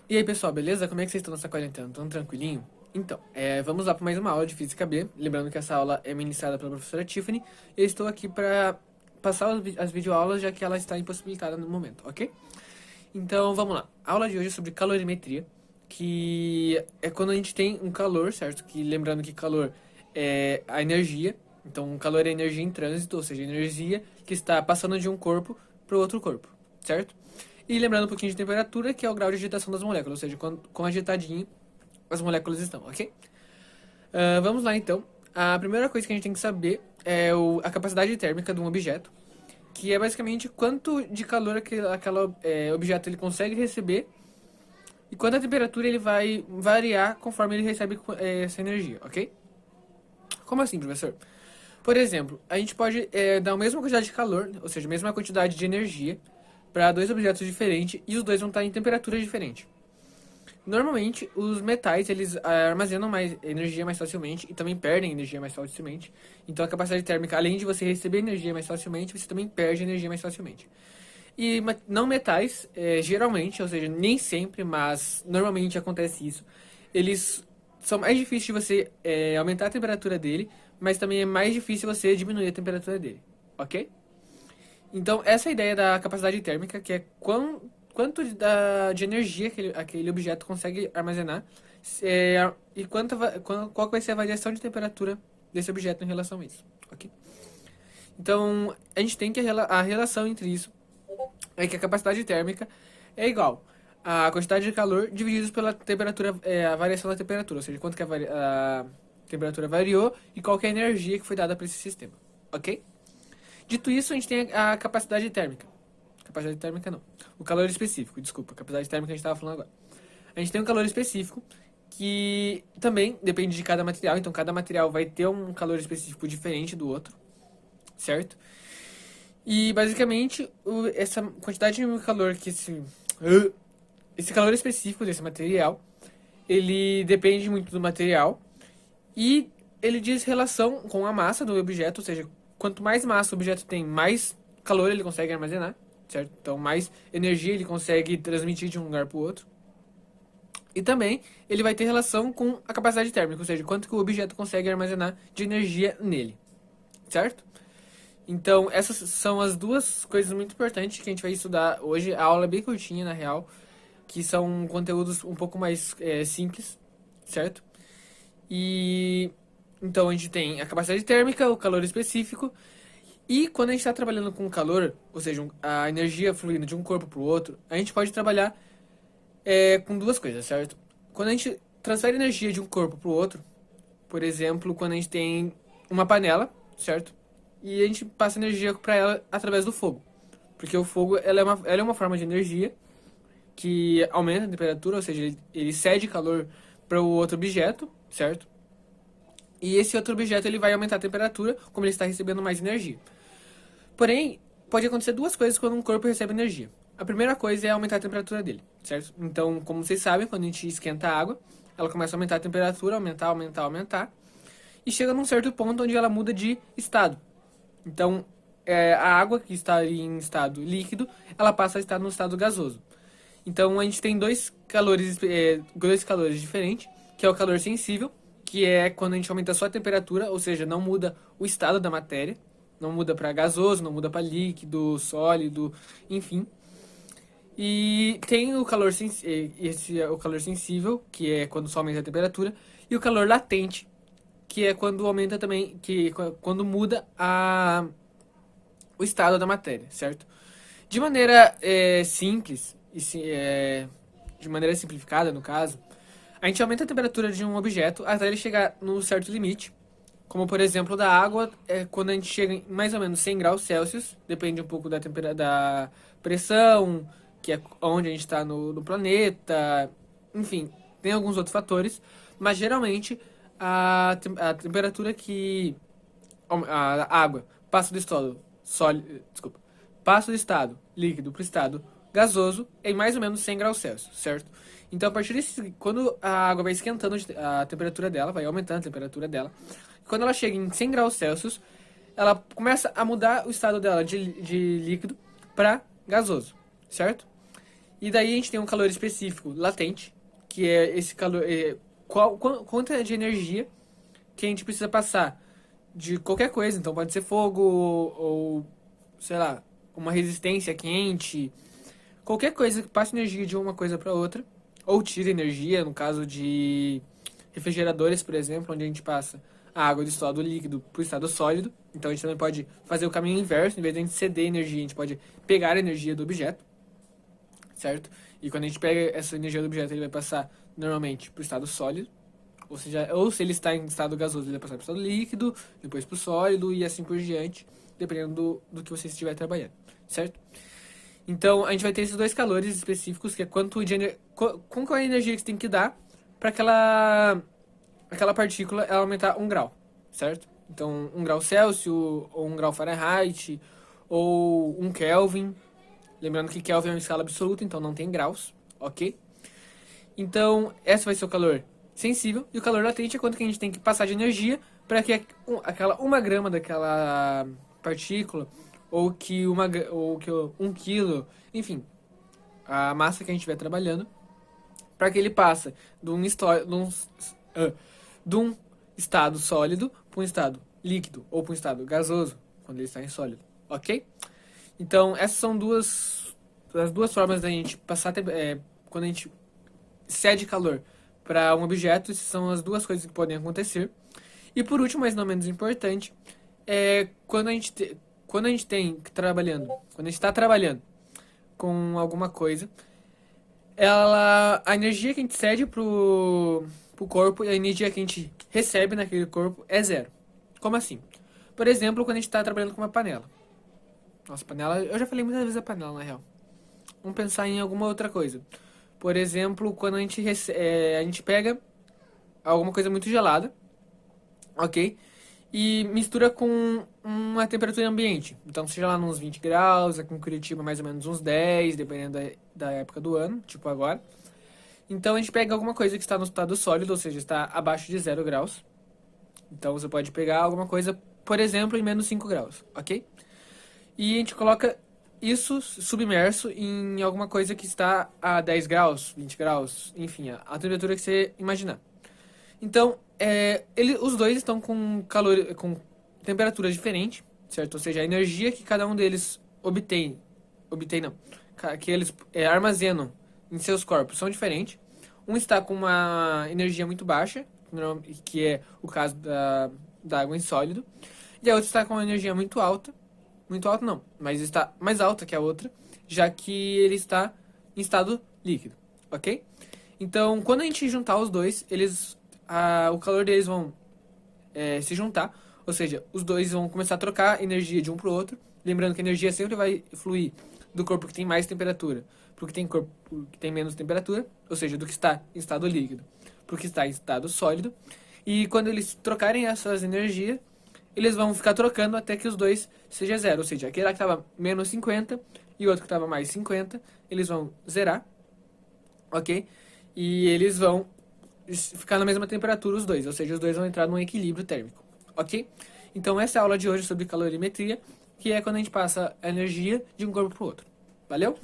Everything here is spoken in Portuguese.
E aí, pessoal, beleza? Como é que vocês estão nessa quarentena? Tão tranquilinho? Então, vamos lá para mais uma aula de Física B. Lembrando que essa aula é ministrada pela professora Tiffany. E eu estou aqui para passar as videoaulas, já que ela está impossibilitada no momento, ok? Então, vamos lá. A aula de hoje é sobre calorimetria, que é quando a gente tem um calor, certo? Que lembrando que calor é a energia. Então, calor é energia em trânsito, ou seja, energia que está passando de um corpo para o outro corpo, certo? E lembrando um pouquinho de temperatura, que é o grau de agitação das moléculas, ou seja, quão agitadinho as moléculas estão, ok? Vamos lá então. A primeira coisa que a gente tem que saber é a capacidade térmica de um objeto, que é basicamente quanto de calor aquele objeto ele consegue receber e quanta temperatura ele vai variar conforme ele recebe essa energia, ok? Como assim, professor? Por exemplo, a gente pode dar a mesma quantidade de calor, ou seja, a mesma quantidade de energia, para dois objetos diferentes e os dois vão estar em temperaturas diferentes. Normalmente, os metais eles armazenam mais energia mais facilmente e também perdem energia mais facilmente. Então, a capacidade térmica, além de você receber energia mais facilmente, você também perde energia mais facilmente. E não metais, geralmente, ou seja, nem sempre, mas normalmente acontece isso. Eles são mais difíceis de você aumentar a temperatura dele, mas também é mais difícil você diminuir a temperatura dele, ok? Então, essa é a ideia da capacidade térmica, que é quanto de energia aquele objeto consegue armazenar e qual vai ser a variação de temperatura desse objeto em relação a isso, ok? Então, a gente tem que a relação entre isso é que a capacidade térmica é igual à quantidade de calor divididos pela temperatura, a variação da temperatura, ou seja, quanto que a temperatura variou e qual que é a energia que foi dada para esse sistema, ok? Dito isso, a gente tem a capacidade térmica. Capacidade térmica não. O calor específico, desculpa. Capacidade térmica a gente estava falando agora. A gente tem um calor específico que também depende de cada material. Então, cada material vai ter um calor específico diferente do outro, certo? E, basicamente, essa quantidade de calor que esse calor específico desse material, ele depende muito do material e ele diz relação com a massa do objeto, ou seja, quanto mais massa o objeto tem, mais calor ele consegue armazenar, certo? Então, mais energia ele consegue transmitir de um lugar para o outro. E também ele vai ter relação com a capacidade térmica, ou seja, quanto que o objeto consegue armazenar de energia nele, certo? Então, essas são as duas coisas muito importantes que a gente vai estudar hoje. A aula é bem curtinha, na real, que são conteúdos um pouco mais simples, certo? E então a gente tem a capacidade térmica, o calor específico, e quando a gente está trabalhando com calor, ou seja, a energia fluindo de um corpo para o outro, a gente pode trabalhar com duas coisas, certo? Quando a gente transfere energia de um corpo para o outro, por exemplo, quando a gente tem uma panela, certo? E a gente passa energia para ela através do fogo. Porque o fogo ela é uma forma de energia que aumenta a temperatura, ou seja, ele cede calor para o outro objeto, certo? E esse outro objeto ele vai aumentar a temperatura, como ele está recebendo mais energia. Porém, pode acontecer duas coisas quando um corpo recebe energia. A primeira coisa é aumentar a temperatura dele, certo? Então, como vocês sabem, quando a gente esquenta a água, ela começa a aumentar a temperatura, aumentar, e chega num certo ponto onde ela muda de estado. Então, a água que está em estado líquido, ela passa a estar no estado gasoso. Então, a gente tem dois calores diferentes, que é o calor sensível, que é quando a gente aumenta só a temperatura, ou seja, não muda o estado da matéria, não muda para gasoso, não muda para líquido, sólido, enfim. E tem esse é o calor sensível, que é quando só aumenta a temperatura, e o calor latente, que é quando aumenta também, quando muda o estado da matéria, certo? De maneira simples, de maneira simplificada no caso, a gente aumenta a temperatura de um objeto até ele chegar num certo limite, como por exemplo da água, quando a gente chega em mais ou menos 100 graus Celsius, depende um pouco da pressão, que é onde a gente está no planeta, enfim, tem alguns outros fatores, mas geralmente a temperatura que a água passa do estado sólido, desculpa, passa do estado líquido para o estado gasoso em mais ou menos 100 graus Celsius, certo? Então, a partir desse, quando a água vai esquentando a temperatura dela, vai aumentando a temperatura dela, quando ela chega em 100 graus Celsius, ela começa a mudar o estado dela de líquido para gasoso, certo? E daí a gente tem um calor específico latente, que é esse calor, quanto de energia que a gente precisa passar de qualquer coisa. Então pode ser fogo ou, sei lá, uma resistência quente, qualquer coisa que passe energia de uma coisa para outra, ou tire energia, no caso de refrigeradores, por exemplo, onde a gente passa a água do estado líquido para o estado sólido. Então a gente também pode fazer o caminho inverso, em vez de a gente ceder energia, a gente pode pegar a energia do objeto, certo? E quando a gente pega essa energia do objeto, ele vai passar normalmente para o estado sólido, ou seja, ou se ele está em estado gasoso, ele vai passar para o estado líquido, depois para o sólido e assim por diante, dependendo do que você estiver trabalhando, certo? Então a gente vai ter esses dois calores específicos, que é quanto de qual é a energia que você tem que dar para aquela partícula ela aumentar 1 grau, certo? Então 1 grau Celsius, ou 1 grau Fahrenheit, ou 1 Kelvin. Lembrando que Kelvin é uma escala absoluta, então não tem graus, ok? Então, esse vai ser o calor sensível. E o calor latente é quanto que a gente tem que passar de energia para que aquela 1 grama daquela partícula, ou que 1 quilo, enfim, a massa que a gente estiver trabalhando, para que ele passe de um estado sólido para um estado líquido, ou para um estado gasoso, quando ele está em sólido, ok? Então, essas são as duas formas da gente passar, quando a gente cede calor para um objeto, essas são as duas coisas que podem acontecer. E por último, mas não menos importante, é quando a gente está trabalhando com alguma coisa, a energia que a gente cede pro corpo e a energia que a gente recebe naquele corpo é zero. Como assim? Por exemplo, quando a gente está trabalhando com uma panela. Nossa, panela, eu já falei muitas vezes a panela, na real. Vamos pensar em alguma outra coisa. Por exemplo, quando a gente pega alguma coisa muito gelada, ok? E mistura com uma temperatura ambiente. Então, seja lá nos 20 graus, aqui em Curitiba mais ou menos uns 10, dependendo da época do ano, tipo agora. Então, a gente pega alguma coisa que está no estado sólido, ou seja, está abaixo de 0 graus. Então, você pode pegar alguma coisa, por exemplo, em menos 5 graus, ok? E a gente coloca isso submerso em alguma coisa que está a 10 graus, 20 graus, enfim, a temperatura que você imaginar. Então, os dois estão com temperatura diferente, certo? Ou seja, a energia que cada um deles obtém não, que eles armazenam em seus corpos são diferentes. Um está com uma energia muito baixa, que é o caso da água em sólido, e a outra está com uma energia muito alta não, mas está mais alta que a outra, já que ele está em estado líquido, ok? Então, quando a gente juntar os dois, o calor deles vão se juntar, ou seja, os dois vão começar a trocar energia de um para o outro, lembrando que a energia sempre vai fluir do corpo que tem mais temperatura para o que tem corpo que tem menos temperatura, ou seja, do que está em estado líquido para o que está em estado sólido, e quando eles trocarem essas energias, eles vão ficar trocando até que os dois seja zero. Ou seja, aquele lá que estava menos 50 e o outro que estava mais 50, eles vão zerar, ok? E eles vão ficar na mesma temperatura os dois, ou seja, os dois vão entrar num equilíbrio térmico, ok? Então essa é a aula de hoje sobre calorimetria, que é quando a gente passa a energia de um corpo para o outro. Valeu?